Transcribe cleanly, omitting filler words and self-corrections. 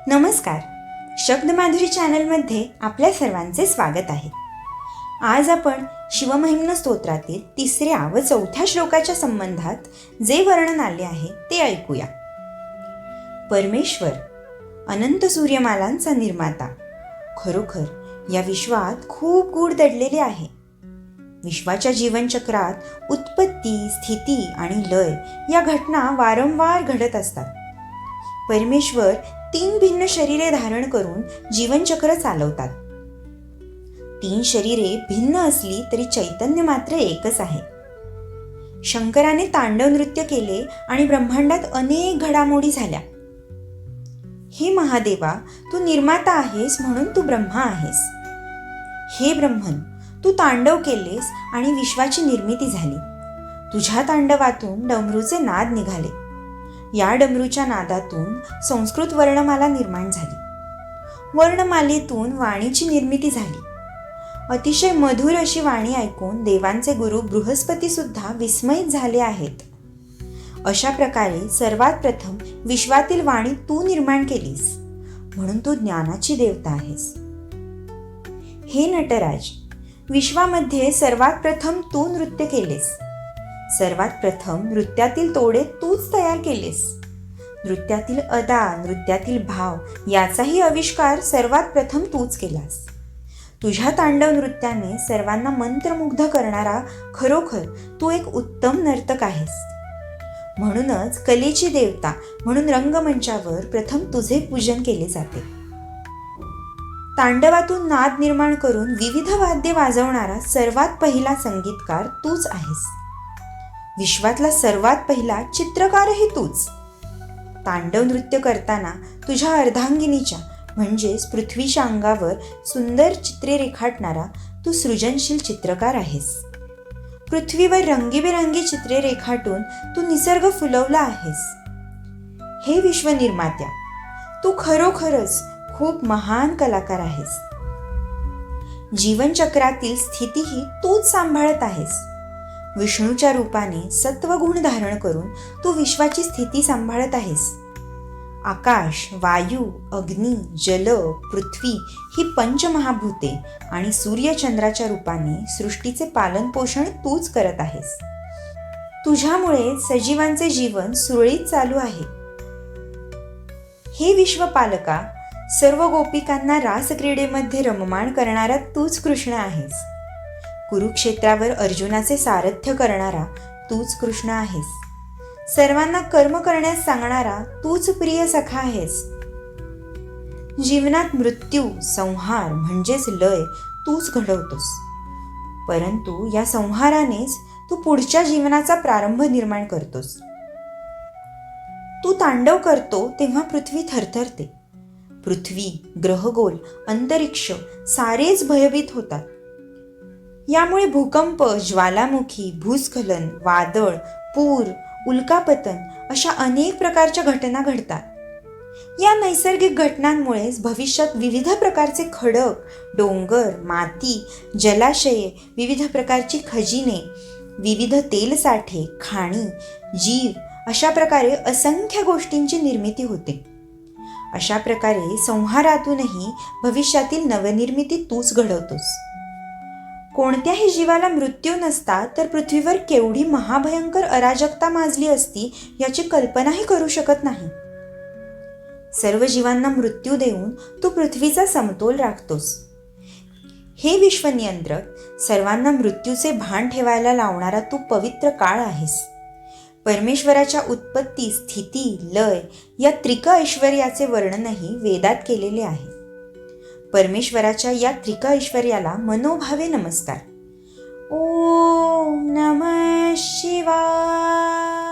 नमस्कार. शब्दमाधुरी चॅनलमध्ये आपल्या सर्वांचे स्वागत आहे. आज आपण शिवमहिम्न स्तोत्रातील 3ऱ्या व 4थ्या श्लोकाच्या संबंधात जे वर्णन आले आहे ते ऐकूया. परमेश्वर अनंत सूर्यमालांचा निर्माता खरोखर या विश्वात खूप गूढ दडलेले आहे. विश्वाच्या जीवनचक्रात उत्पत्ती, स्थिती आणि लय या घटना वारंवार घडत असतात. परमेश्वर 3 भिन्न शरीरे धारण करून जीवनचक्र चालवतात. 3 शरीरे भिन्न असली तरी चैतन्य मात्र एकच आहे. शंकराने तांडव नृत्य केले आणि ब्रह्मांडात अनेक घडामोडी झाल्या. हे महादेवा, तू निर्माता आहेस म्हणून तू ब्रह्मा आहेस. हे ब्रह्मन, तू तांडव केलेस आणि विश्वाची निर्मिती झाली. तुझ्या तांडवातून डमरूचे नाद निघाले. या डमरूच्या नादातून संस्कृत वर्णमाला निर्माण झाली. वर्णमालेतून वाणीची निर्मिती झाली. अतिशय मधुर अशी वाणी ऐकून देवांचे गुरु बृहस्पती सुद्धा विस्मयित झाले आहेत. अशा प्रकारे सर्वात प्रथम विश्वातील वाणी तू निर्माण केलीस, म्हणून तू ज्ञानाची देवता आहेस. हे नटराज, विश्वामध्ये सर्वात प्रथम तू नृत्य केलेस. सर्वात प्रथम नृत्यातील तोडे तूच तयार केलेस. नृत्यातील अदा, नृत्यातील भाव याचाही आविष्कार सर्वात प्रथम तूच केलास. तुझ्या तांडव नृत्याने सर्वांना मंत्रमुग्ध करणारा खरोखर तू एक उत्तम नर्तक आहेस. म्हणूनच कलेची देवता म्हणून रंगमंचावर प्रथम तुझे पूजन केले जाते. तांडवातून नाद निर्माण करून विविध वाद्ये वाजवणारा सर्वात पहिला संगीतकार तूच आहेस. विश्वातला सर्वात पहिला चित्रकारही तूच. तांडव नृत्य करताना तुझ्या अर्धांगिनीच्या म्हणजेच पृथ्वीच्या अंगावर सुंदर चित्रे रेखाटणारा तू सृजनशील चित्रकार आहेस. पृथ्वीवर रंगीबेरंगी चित्रे रेखाटून तू निसर्ग फुलवला आहेस. हे विश्वनिर्मात्या, तू खरोखरच खूप महान कलाकार आहेस. जीवनचक्रातील स्थितीही तूच सांभाळत आहेस. विष्णूच्या रूपाने सत्वगुण धारण करून तू विश्वाची स्थिती सांभाळत आहेस. आकाश, वायू, अग्नी, जल, पृथ्वी ही पंचमहाभूते आणि सूर्यचंद्राच्या रूपाने सृष्टीचे पालन पोषण तूच करत आहेस. तुझ्यामुळे सजीवांचे जीवन सुरळीत चालू आहे. हे विश्वपालका, सर्व गोपिकांना रासक्रीडेमध्ये रममाण करणारा तूच कृष्ण आहेस. कुरुक्षेत्रावर अर्जुनाचे सारथ्य करणारा तूच कृष्ण आहेस. सर्वांना कर्म करण्यास सांगणारा तूच प्रिय सखा आहेस. जीवनात मृत्यू, संहार म्हणजेच लय तूच घडवतोस. परंतु या संहारानेच तू पुढच्या जीवनाचा प्रारंभ निर्माण करतोस. तू तांडव करतो तेव्हा पृथ्वी थरथरते. पृथ्वी, ग्रहगोल, अंतरिक्ष सारेच भयभीत होतात. यामुळे भूकंप, ज्वालामुखी, भूस्खलन, वादळ, पूर, उल्कापतन अशा अनेक प्रकारच्या घटना घडतात. या नैसर्गिक घटनांमुळेच भविष्यात विविध प्रकारचे खडक, डोंगर, माती, जलाशये, विविध प्रकारची खजिने, विविध तेलसाठे, खाणी, जीव अशा प्रकारे असंख्य गोष्टींची निर्मिती होते. अशा प्रकारे संहारातूनही भविष्यातील नवनिर्मिती तूच घडवतोस. कोणत्याही जीवाला मृत्यू नसता तर पृथ्वीवर केवढी महाभयंकर अराजकता माजली असती याची कल्पनाही करू शकत नाही. सर्व जीवांना मृत्यू देऊन तू पृथ्वीचा समतोल राखतोस. हे विश्वनियंत्रक, सर्वांना मृत्यूचे भान ठेवायला लावणारा तू पवित्र काळ आहेस. परमेश्वराच्या उत्पत्ती, स्थिती, लय या त्रिक ऐश्वर्याचे वर्णनही वेदात केलेले आहे. परमेश्वराच्या या त्रिक ऐश्वर्याला मनोभावे नमस्कार. ओम नमः शिवाय.